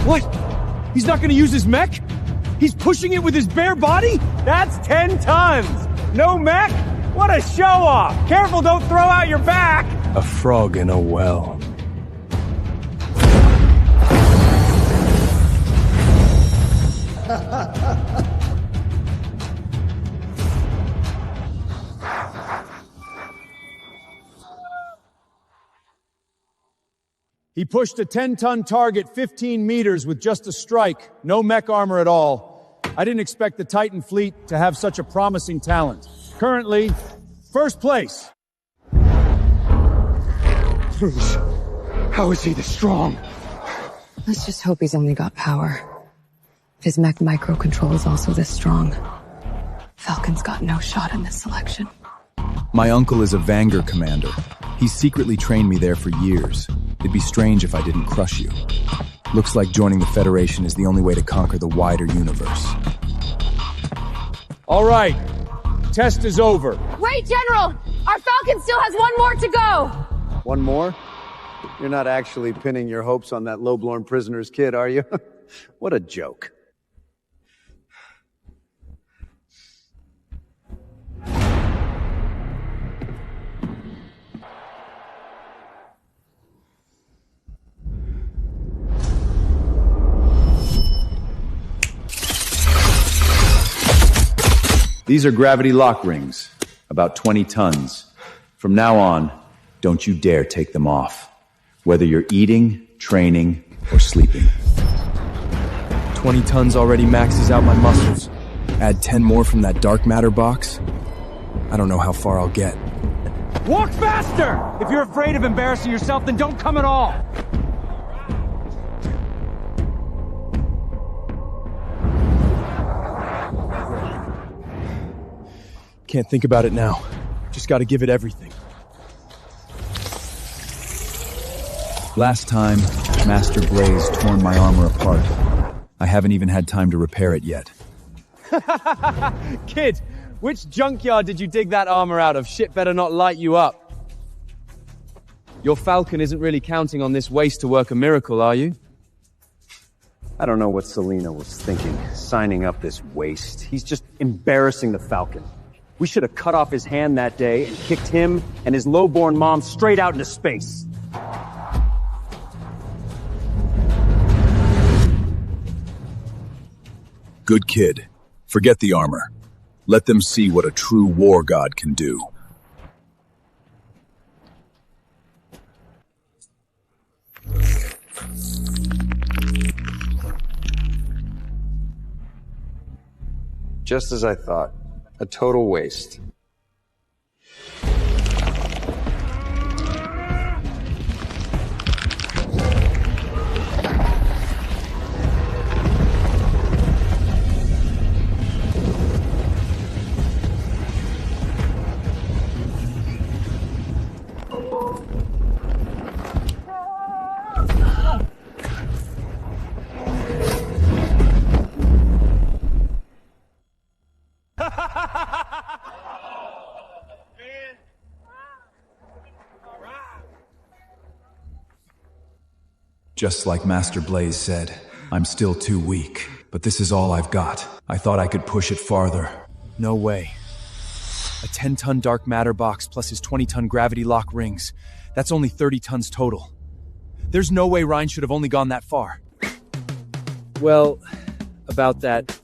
What? He's not gonna use his mech? He's pushing it with his bare body? That's 10 tons! No mech? What a show-off! Careful, don't throw out your back! A frog in a well. He pushed a 10-ton target 15 meters with just a strike, no mech armor at all. I didn't expect the Titan fleet to have such a promising talent. Currently, first place. Please, how is he this strong? Let's just hope he's only got power. If his mech microcontrol is also this strong, Falcon's got no shot in this selection. My uncle is a Vanguard commander. He's secretly trained me there for years. It'd be strange if I didn't crush you. Looks like joining the Federation is the only way to conquer the wider universe. All right, test is over. Wait, General! Our Falcon still has one more to go! One more? You're not actually pinning your hopes on that lowborn prisoner's kid, are you? What a joke. These are gravity lock rings, about 20 tons. From now on, don't you dare take them off, whether you're eating, training, or sleeping. 20 tons already maxes out my muscles. Add 10 more from that dark matter box. I don't know how far I'll get. Walk faster! If you're afraid of embarrassing yourself, then don't come at all! Can't think about it now. Just gotta give it everything. Last time, Master Blaze torn my armor apart. I haven't even had time to repair it yet. Kid, which junkyard did you dig that armor out of? Shit better not light you up. Your Falcon isn't really counting on this waste to work a miracle, are you? I don't know what Selena was thinking, signing up this waste. He's just embarrassing the Falcon. We should have cut off his hand that day and kicked him and his lowborn mom straight out into space. Good kid. Forget the armor. Let them see what a true war god can do. Just as I thought. A total waste. Just like Master Blaze said, I'm still too weak, but this is all I've got. I thought I could push it farther. No way. A 10-ton dark matter box plus his 20-ton gravity lock rings. That's only 30 tons total. There's no way Raine should have only gone that far. Well, about that,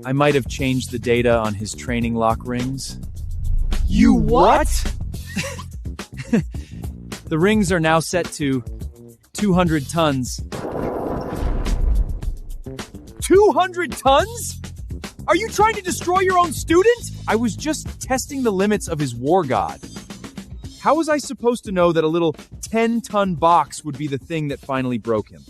I might have changed the data on his training lock rings. You what? The rings are now set to 200 tons. 200 tons? Are you trying to destroy your own student? I was just testing the limits of his war god. How was I supposed to know that a little 10-ton box would be the thing that finally broke him?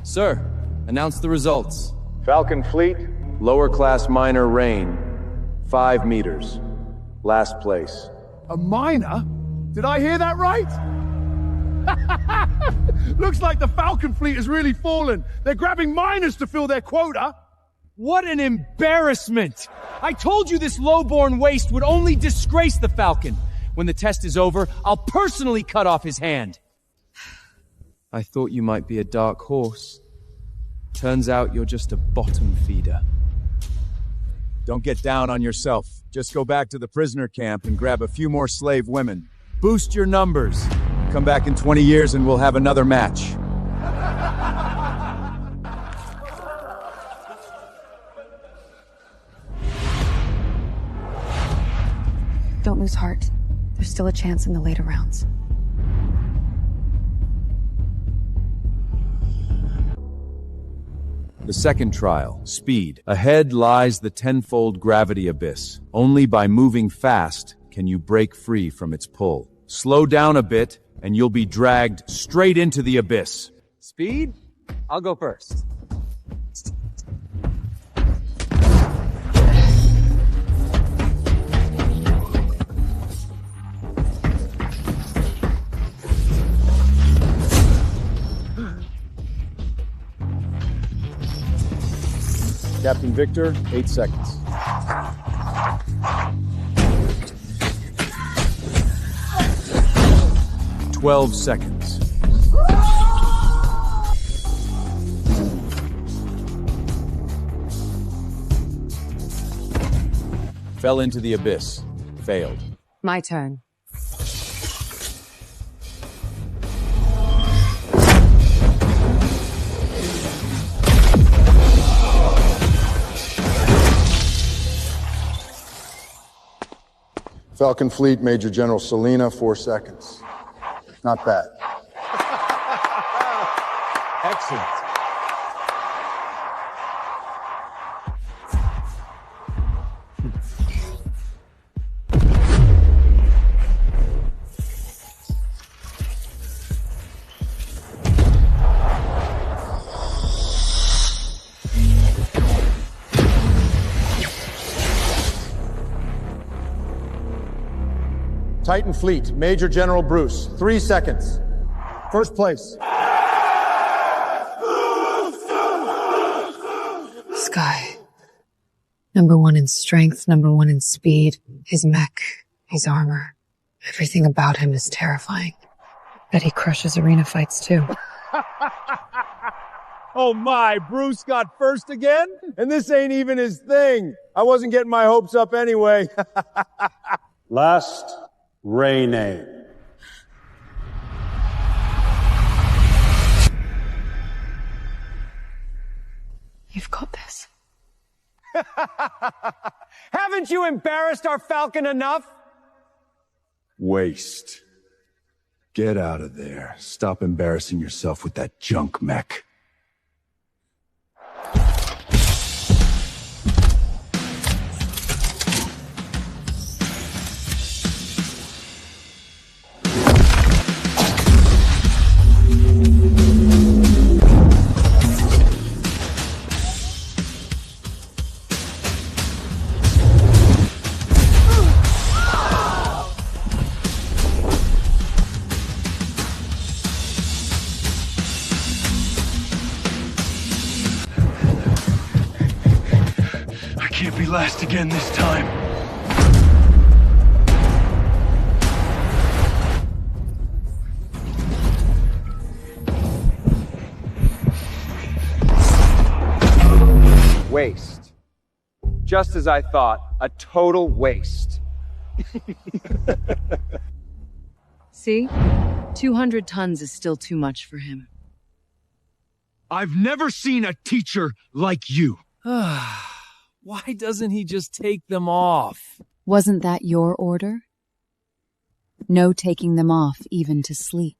Sir, announce the results. Falcon Fleet, lower class miner Raine. 5 meters. Last place. A miner? Did I hear that right? Looks like the Falcon fleet has really fallen. They're grabbing miners to fill their quota. What an embarrassment! I told you this lowborn waste would only disgrace the Falcon. When the test is over, I'll personally cut off his hand. I thought you might be a dark horse. Turns out you're just a bottom feeder. Don't get down on yourself. Just go back to the prisoner camp and grab a few more slave women. Boost your numbers. Come back in 20 years and we'll have another match. Don't lose heart. There's still a chance in the later rounds. The second trial, speed. Ahead lies the tenfold gravity abyss. Only by moving fast can you break free from its pull. Slow down a bit, and you'll be dragged straight into the abyss. Speed? I'll go first. Captain Victor, 8 seconds. "12 seconds. Fell into the abyss. Failed. My turn. Falcon Fleet, Major General Selena, 4 seconds. Not bad. Excellent. Titan Fleet, Major General Bruce, 3 seconds. First place. Sky. Number 1 in strength, number 1 in speed. His mech, his armor. Everything about him is terrifying. Bet he crushes arena fights too. Oh my, Bruce got first again? And this ain't even his thing. I wasn't getting my hopes up anyway. Last, Raine. You've got this. Haven't you embarrassed our Falcon enough? Waste. Get out of there. Stop embarrassing yourself with that junk mech. Can't be last again this time. Waste. Just as I thought, a total waste. See? 200 tons is still too much for him. I've never seen a teacher like you. Why doesn't he just take them off? Wasn't that your order? No taking them off, even to sleep.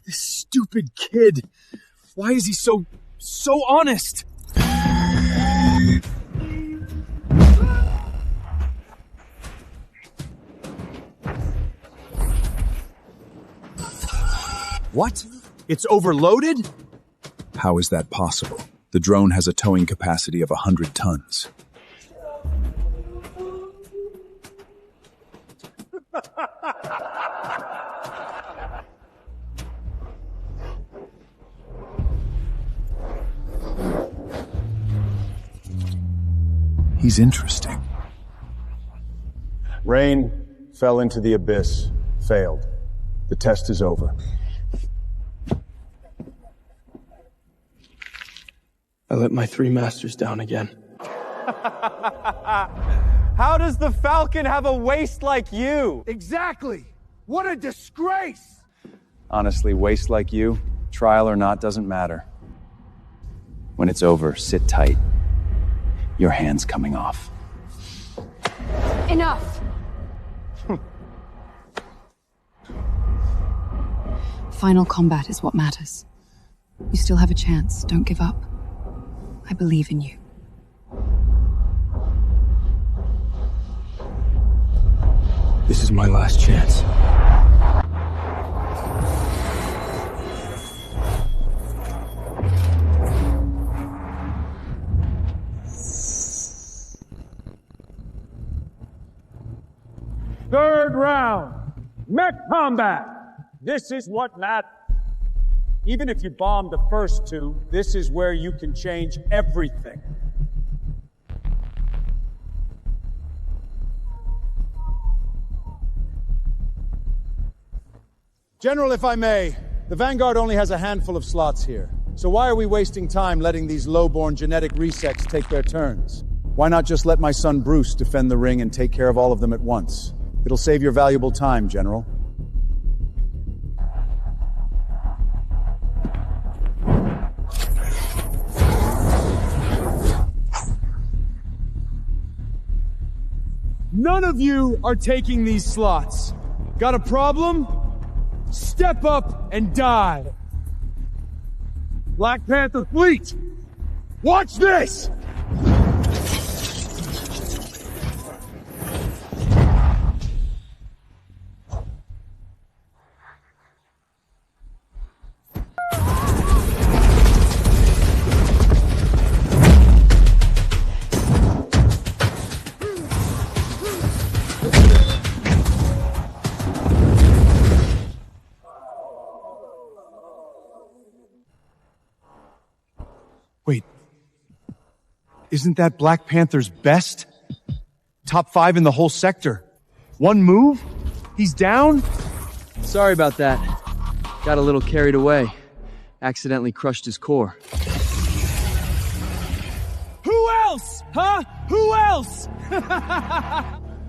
This stupid kid. Why is he so honest? What? It's overloaded? How is that possible? The drone has a towing capacity of 100 tons. He's interesting. Raine fell into the abyss. Failed. The test is over. I let my 3 masters down again. How does the Falcon have a waist like you? Exactly! What a disgrace! Honestly, waste like you, trial or not, doesn't matter. When it's over, sit tight. Your hand's coming off. Enough! Final combat is what matters. You still have a chance. Don't give up. I believe in you. This is my last chance. Third round. Mech combat. This is what matters. Even if you bomb the first 2, this is where you can change everything. General, if I may, the Vanguard only has a handful of slots here. So why are we wasting time letting these low-born genetic resects take their turns? Why not just let my son Bruce defend the ring and take care of all of them at once? It'll save your valuable time, General. None of you are taking these slots. Got a problem? Step up and die. Black Panther fleet! Watch this! Wait. Isn't that Black Panther's best? Top 5 in the whole sector. One move? He's down? Sorry about that. Got a little carried away. Accidentally crushed his core. Who else? Huh? Who else?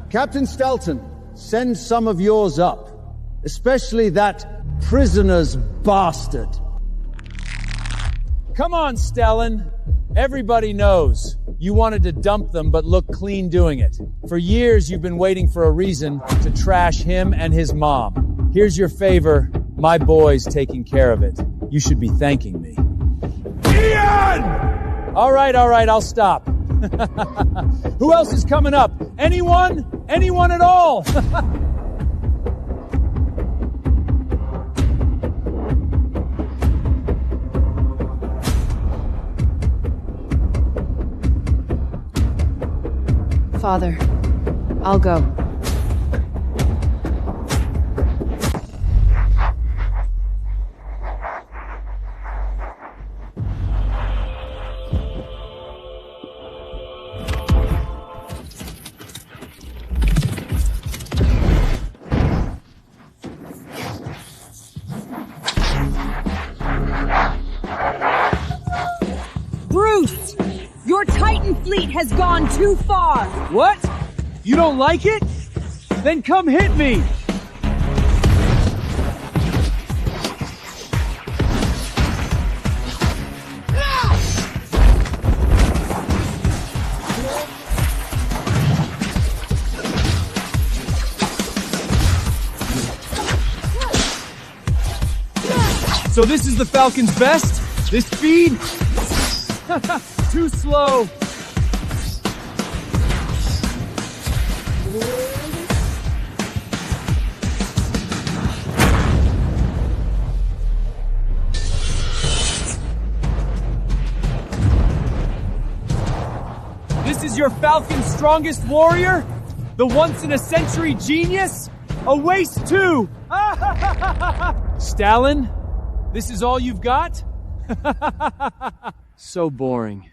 Captain Stelton, send some of yours up. Especially that prisoner's bastard. Come on, Stellan. Everybody knows. You wanted to dump them, but look clean doing it. For years, you've been waiting for a reason to trash him and his mom. Here's your favor. My boy's taking care of it. You should be thanking me. Ian! All right, I'll stop. Who else is coming up? Anyone? Anyone at all? Father, I'll go. Bruce! Your Titan fleet has gone too far! What? You don't like it? Then come hit me! So this is the Falcon's best? This speed? Too slow. This is your Falcon's strongest warrior? The once-in-a-century genius? A waste too! Stalin, this is all you've got? So boring.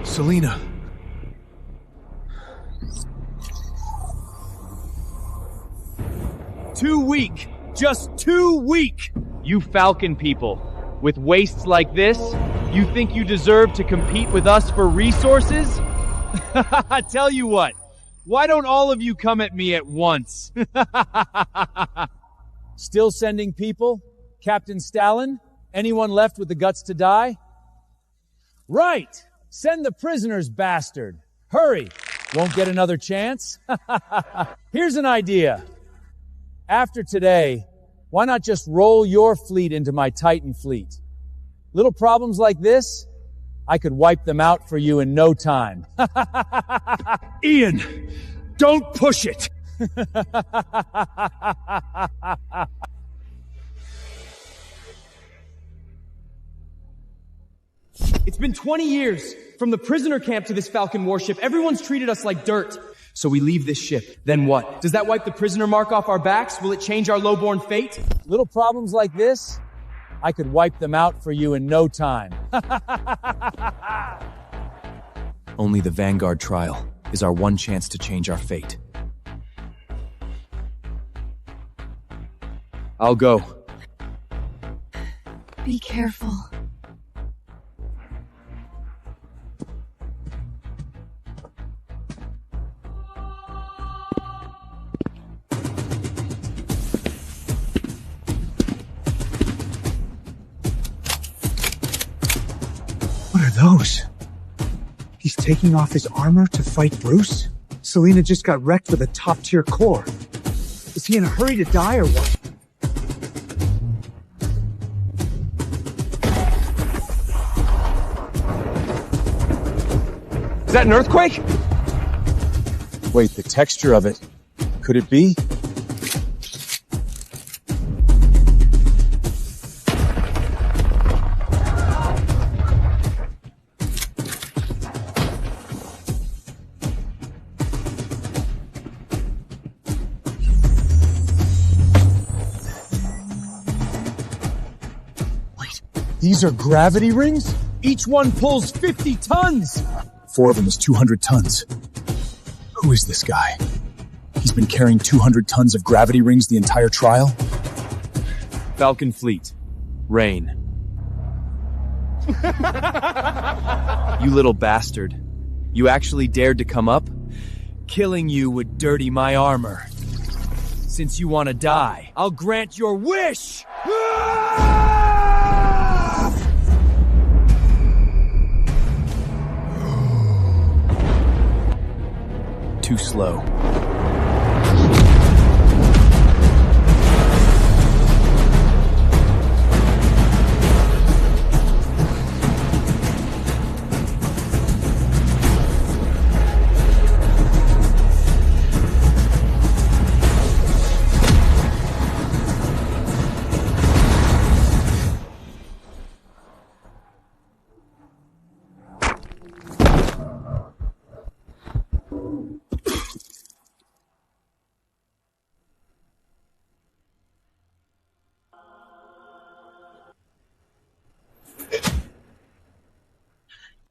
Selena. Too weak! Just too weak! You Falcon people, with wastes like this, you think you deserve to compete with us for resources? I tell you what, why don't all of you come at me at once? Still sending people? Captain Stalin? Anyone left with the guts to die? Right! Send the prisoners, bastard! Hurry! Won't get another chance? Here's an idea. After today, why not just roll your fleet into my Titan fleet? Little problems like this, I could wipe them out for you in no time. Ian! Don't push it! It's been 20 years, from the prisoner camp to this Falcon warship. Everyone's treated us like dirt. So we leave this ship. Then what? Does that wipe the prisoner mark off our backs? Will it change our lowborn fate? Little problems like this, I could wipe them out for you in no time. Only the Vanguard trial is our one chance to change our fate. I'll go. Be careful. What are those? He's taking off his armor to fight Bruce? Selena just got wrecked with a top-tier core. Is he in a hurry to die or what? Is that an earthquake? Wait, the texture of it. Could it be? These are gravity rings? Each one pulls 50 tons! 4 of them is 200 tons. Who is this guy? He's been carrying 200 tons of gravity rings the entire trial? Falcon Fleet. Raine. You little bastard. You actually dared to come up? Killing you would dirty my armor. Since you want to die, I'll grant your wish! Too slow.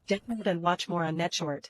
Download and watch more on NetShort.